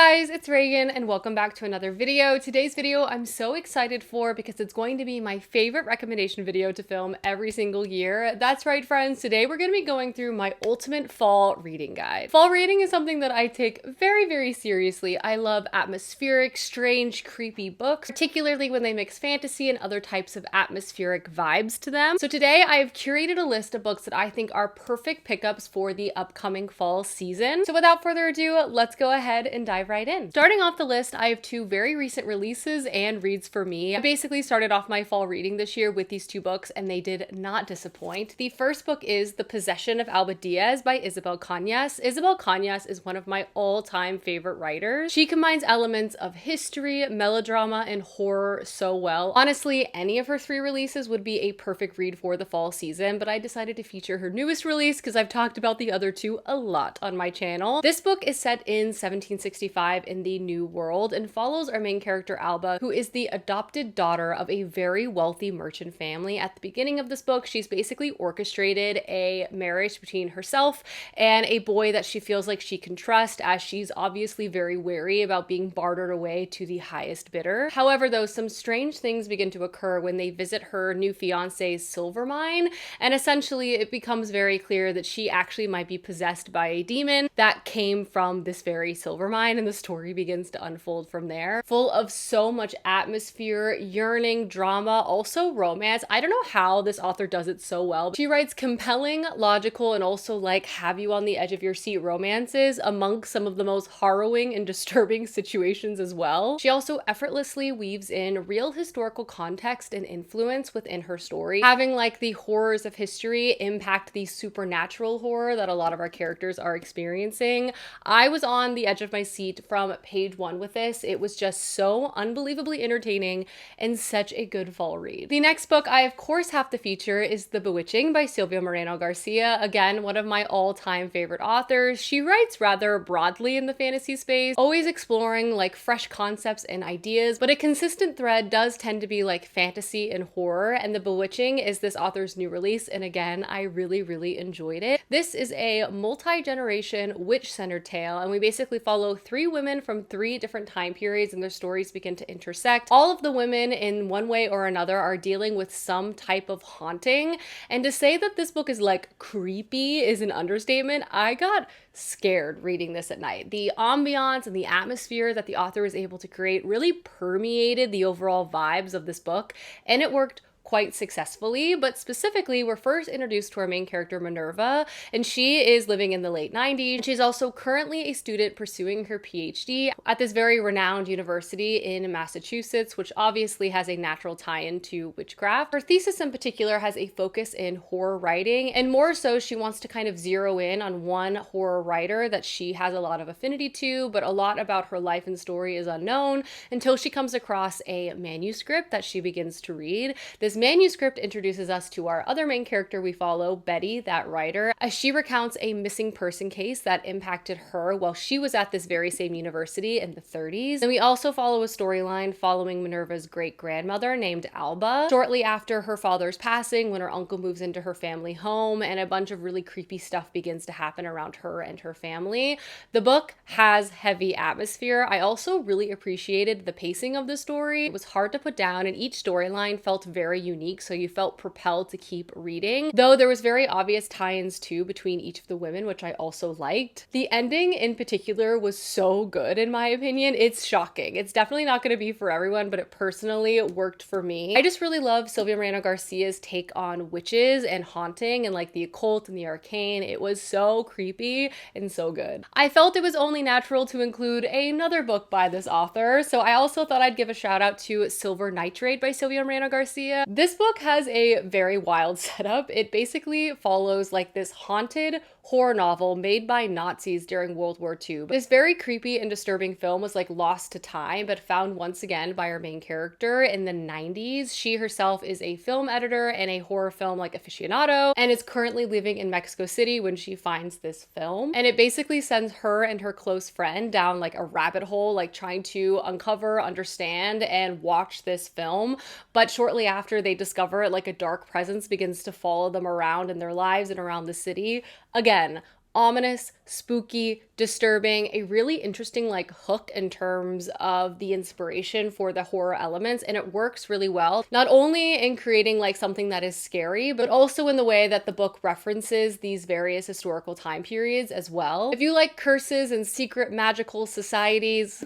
guys, it's Reagan and welcome back to another video. Today's video I'm so excited for because it's going to be my favorite recommendation video to film every single year. That's right, friends. Today we're going to be going through my ultimate fall reading guide. Fall reading is something that I take very seriously. I love atmospheric, strange, creepy books, particularly when they mix fantasy and other types of atmospheric vibes to them. So today I've curated a list of books that I think are perfect pickups for the upcoming fall season. So without further ado, let's go ahead and dive right in. Starting off the list, I have two very recent releases and reads for me. I basically started off my fall reading this year with these two books and they did not disappoint. The first book is The Possession of Alba Diaz by Isabel Cañas. Isabel Cañas is one of my all-time favorite writers. She combines elements of history, melodrama, and horror so well. Honestly, any of her three releases would be a perfect read for the fall season, but I decided to feature her newest release because I've talked about the other two a lot on my channel. This book is set in 1765 in the New World and follows our main character Alba, who is the adopted daughter of a very wealthy merchant family. At the beginning of this book, she's basically orchestrated a marriage between herself and a boy that she feels like she can trust, as she's obviously very wary about being bartered away to the highest bidder. However, though, some strange things begin to occur when they visit her new fiance's silver mine, and essentially it becomes very clear that she actually might be possessed by a demon that came from this very silver mine, and the story begins to unfold from there. Full of so much atmosphere, yearning, drama, also romance. I don't know how this author does it so well. She writes compelling, logical, and also like have you on the edge of your seat romances amongst some of the most harrowing and disturbing situations as well. She also effortlessly weaves in real historical context and influence within her story, having like the horrors of history impact the supernatural horror that a lot of our characters are experiencing. I was on the edge of my seat from page one with this. It was just so unbelievably entertaining and such a good fall read. The next book I of course have to feature is The Bewitching by Silvia Moreno Garcia. Again, one of my all-time favorite authors. She writes rather broadly in the fantasy space, always exploring like fresh concepts and ideas, but a consistent thread does tend to be like fantasy and horror, and The Bewitching is this author's new release, and again, I really enjoyed it. This is a multi-generation witch-centered tale, and we basically follow three women from three different time periods, and their stories begin to intersect. All of the women in one way or another are dealing with some type of haunting, and to say that this book is like creepy is an understatement. I got scared reading this at night. The ambiance and the atmosphere that the author was able to create really permeated the overall vibes of this book, and it worked quite successfully. But specifically, we're first introduced to our main character Minerva, and she is living in the late 90s. She's also currently a student pursuing her PhD at this very renowned university in Massachusetts, which obviously has a natural tie-in to witchcraft. Her thesis in particular has a focus in horror writing, and more so she wants to kind of zero in on one horror writer that she has a lot of affinity to, but a lot about her life and story is unknown until she comes across a manuscript that she begins to read. This manuscript introduces us to our other main character we follow, Betty, that writer, as she recounts a missing person case that impacted her while she was at this very same university in the 30s. And we also follow a storyline following Minerva's great-grandmother named Alba, shortly after her father's passing, when her uncle moves into her family home, and a bunch of really creepy stuff begins to happen around her and her family. The book has heavy atmosphere. I also really appreciated the pacing of the story. It was hard to put down, and each storyline felt very unique, so you felt propelled to keep reading, though there was very obvious tie-ins too between each of the women, which I also liked. The ending in particular was so good in my opinion. It's shocking. It's definitely not going to be for everyone, but it personally worked for me. I just really love Silvia Moreno Garcia's take on witches and haunting and like the occult and the arcane. It was so creepy and so good. I felt it was only natural to include another book by this author, so I also thought I'd give a shout out to Silver Nitrate by Silvia Moreno Garcia. This book has a very wild setup. It basically follows like this haunted horror novel made by Nazis during World War II. This very creepy and disturbing film was like lost to time, but found once again by our main character in the 90s. She herself is a film editor and a horror film like aficionado, and is currently living in Mexico City when she finds this film. And it basically sends her and her close friend down like a rabbit hole, like trying to uncover, understand, and watch this film. But shortly after they discover it, like a dark presence begins to follow them around in their lives and around the city. Again, ominous, spooky, disturbing, a really interesting like hook in terms of the inspiration for the horror elements, and it works really well, not only in creating like something that is scary, but also in the way that the book references these various historical time periods as well. If you like curses and secret magical societies,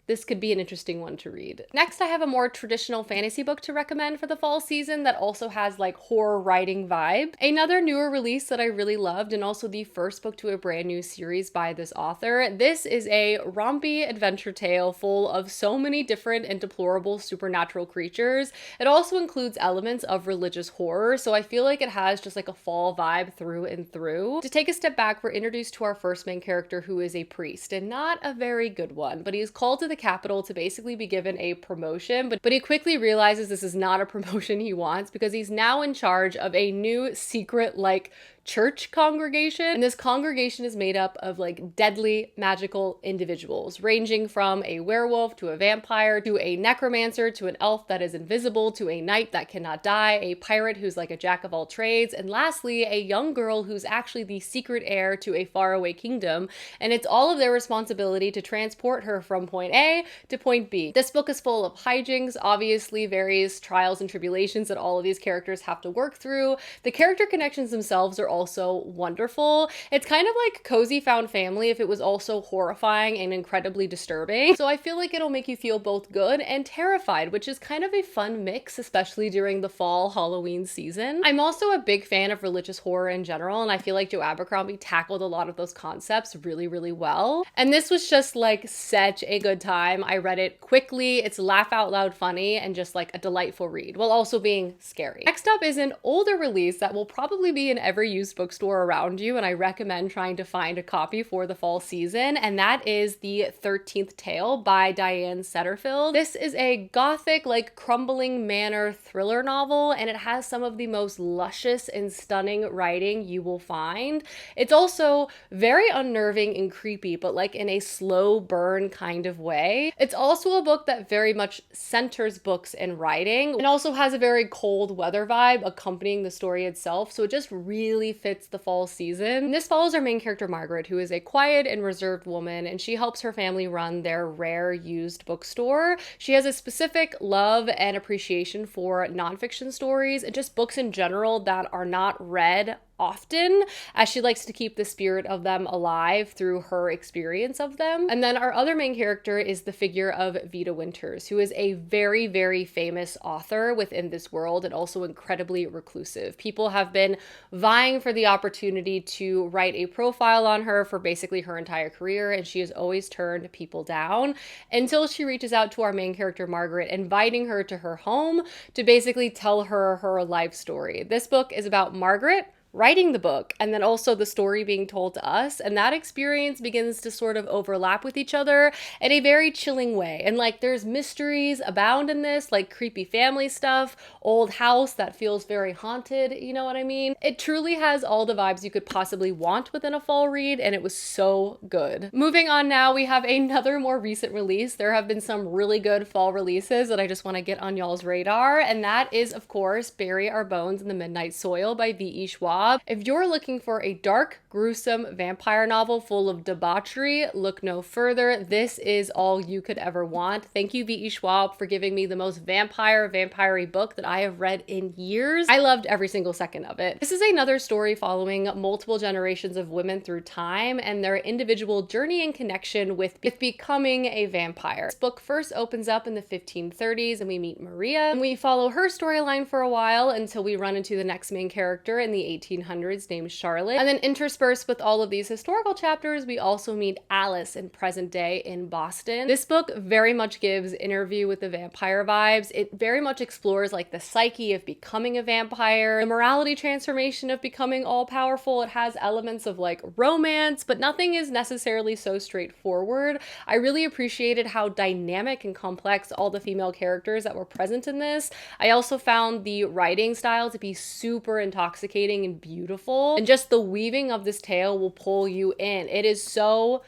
this could be an interesting one to read. Next, I have a more traditional fantasy book to recommend for the fall season that also has like horror writing vibe. Another newer release that I really loved, and also the first book to a brand new series by this author. This is a rompy adventure tale full of so many different and deplorable supernatural creatures. It also includes elements of religious horror, so I feel like it has just like a fall vibe through and through. To take a step back, we're introduced to our first main character, who is a priest, and not a very good one, but he is called to the capital to basically be given a promotion, but he quickly realizes this is not a promotion he wants, because he's now in charge of a new secret like church congregation, and this congregation is made up of like deadly magical individuals, ranging from a werewolf to a vampire to a necromancer to an elf that is invisible to a knight that cannot die, a pirate who's like a jack of all trades, and lastly a young girl who's actually the secret heir to a faraway kingdom, and it's all of their responsibility to transport her from point A to point B. This book is full of hijinks, obviously various trials and tribulations that all of these characters have to work through. The character connections themselves are also wonderful. It's kind of like cozy found family if it was also horrifying and incredibly disturbing. So I feel like it'll make you feel both good and terrified, which is kind of a fun mix, especially during the fall Halloween season. I'm also a big fan of religious horror in general, and I feel like Joe Abercrombie tackled a lot of those concepts really, really well. And this was just like such a good time. I read it quickly. It's laugh out loud funny and just like a delightful read, while also being scary. Next up is an older release that will probably be in every used bookstore around you, and I recommend trying to find a copy for the fall season, and that is The 13th Tale by Diane Setterfield. This is a gothic, like crumbling manor thriller novel, and it has some of the most luscious and stunning writing you will find. It's also very unnerving and creepy, but like in a slow burn kind of way. It's also a book that very much centers books and writing, and also has a very cold weather vibe accompanying the story itself, so it just really fits the fall season. This follows our main character Margaret, who is a quiet and reserved woman, and she helps her family run their rare used bookstore. She has a specific love and appreciation for nonfiction stories and just books in general that are not read often, as she likes to keep the spirit of them alive through her experience of them. And then our other main character is the figure of Vita Winters, who is a very, very famous author within this world and also incredibly reclusive. People have been vying for the opportunity to write a profile on her for basically her entire career, and she has always turned people down until she reaches out to our main character Margaret, inviting her to her home to basically tell her her life story. This book is about Margaret writing the book and then also the story being told to us, and that experience begins to sort of overlap with each other in a very chilling way. And like there's mysteries abound in this, like creepy family stuff, old house that feels very haunted, you know what I mean? It truly has all the vibes you could possibly want within a fall read, and it was so good. Moving on now, we have another more recent release. There have been some really good fall releases that I just want to get on y'all's radar, and that is of course Bury Our Bones in the Midnight Soil by V.E. Schwab. If you're looking for a dark, gruesome vampire novel full of debauchery, look no further. This is all you could ever want. Thank you, V.E. Schwab, for giving me the most vampire-y book that I have read in years. I loved every single second of it. This is another story following multiple generations of women through time and their individual journey and connection with becoming a vampire. This book first opens up in the 1530s, and we meet Maria, and we follow her storyline for a while until we run into the next main character in the 1800s named Charlotte. And then interspersed with all of these historical chapters, we also meet Alice in present day in Boston. This book very much gives Interview with the Vampire vibes. It very much explores like the psyche of becoming a vampire, the morality transformation of becoming all-powerful. It has elements of like romance, but nothing is necessarily so straightforward. I really appreciated how dynamic and complex all the female characters that were present in this. I also found the writing style to be super intoxicating and beautiful, and just the weaving of this tale will pull you in. It is so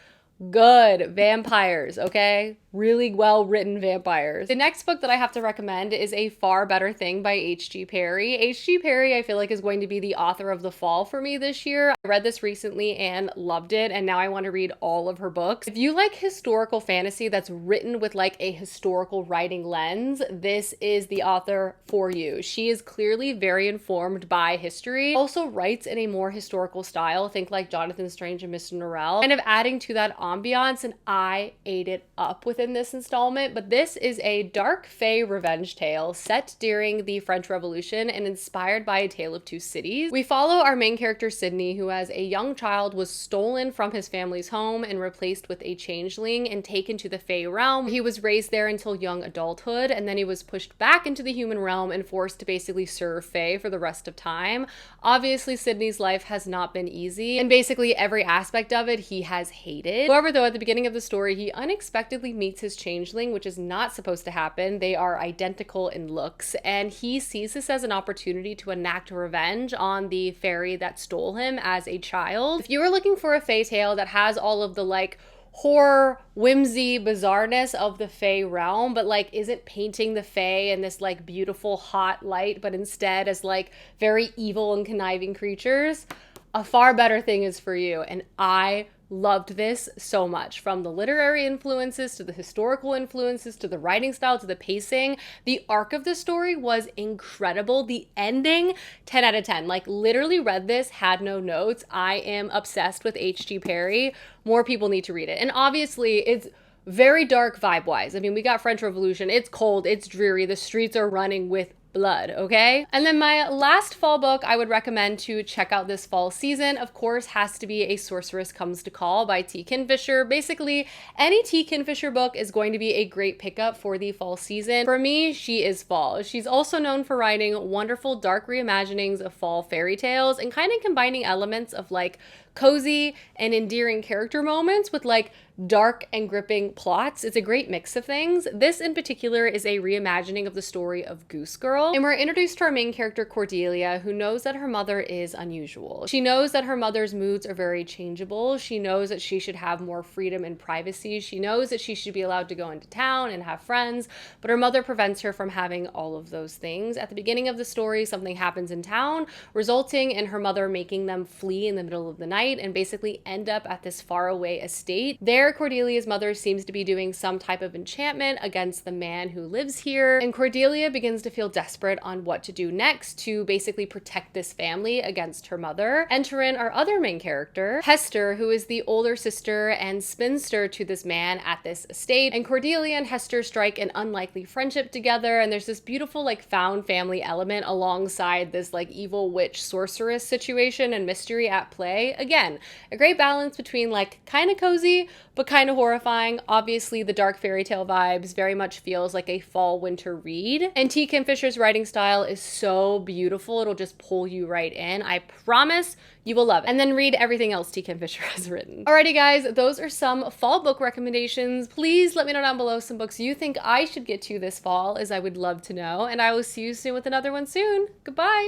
good vampires, okay? Really well written vampires. The next book that I have to recommend is A Far Better Thing by H.G. Perry. H.G. Perry, I feel like, is going to be the author of the fall for me this year. I read this recently and loved it, and now I want to read all of her books. If you like historical fantasy that's written with like a historical writing lens, this is the author for you. She is clearly very informed by history, also writes in a more historical style, think like Jonathan Strange and Mr. Norrell, kind of adding to that ambiance, and I ate it up within this installment. But this is a dark fae revenge tale set during the French Revolution and inspired by A Tale of Two Cities. We follow our main character Sydney, who as a young child was stolen from his family's home and replaced with a changeling and taken to the fae realm. He was raised there until young adulthood, and then he was pushed back into the human realm and forced to basically serve fae for the rest of time. Obviously, Sydney's life has not been easy, and basically every aspect of it he has hated. However, though, at the beginning of the story, he unexpectedly meets his changeling, which is not supposed to happen. They are identical in looks, and he sees this as an opportunity to enact revenge on the fairy that stole him as a child. If you are looking for a fae tale that has all of the like horror, whimsy, bizarreness of the fae realm, but like isn't painting the fae in this like beautiful hot light, but instead as like very evil and conniving creatures, A Far Better Thing is for you. And I loved this so much. From the literary influences to the historical influences to the writing style to the pacing, the arc of the story was incredible. The ending, 10 out of 10. Like literally read this, had no notes. I am obsessed with H.G. Perry. More people need to read it. And obviously it's very dark vibe-wise. I mean, we got French Revolution. It's cold, it's dreary. The streets are running with blood, okay? And then my last fall book I would recommend to check out this fall season, of course, has to be A Sorceress Comes to Call by T. Kingfisher. Basically, any T. Kingfisher book is going to be a great pickup for the fall season. For me, she is fall. She's also known for writing wonderful dark reimaginings of fall fairy tales and kind of combining elements of like cozy and endearing character moments with like dark and gripping plots. It's a great mix of things. This in particular is a reimagining of the story of Goose Girl, and we're introduced to our main character Cordelia, who knows that her mother is unusual. She knows that her mother's moods are very changeable. She knows that she should have more freedom and privacy. She knows that she should be allowed to go into town and have friends, but her mother prevents her from having all of those things. At the beginning of the story, something happens in town, resulting in her mother making them flee in the middle of the night and basically end up at this faraway estate. There, Cordelia's mother seems to be doing some type of enchantment against the man who lives here, and Cordelia begins to feel desperate on what to do next to basically protect this family against her mother. Enter in our other main character, Hester, who is the older sister and spinster to this man at this estate, and Cordelia and Hester strike an unlikely friendship together, and there's this beautiful like found family element alongside this like evil witch sorceress situation and mystery at play. Again, a great balance between like kind of cozy but kind of horrifying. Obviously the dark fairy tale vibes very much feels like a fall winter read, and T. Kingfisher's writing style is so beautiful, it'll just pull you right in. I promise you will love it. And then read everything else T. Kingfisher has written. Alrighty guys, those are some fall book recommendations. Please let me know down below some books you think I should get to this fall, as I would love to know, and I will see you soon with another one soon. Goodbye!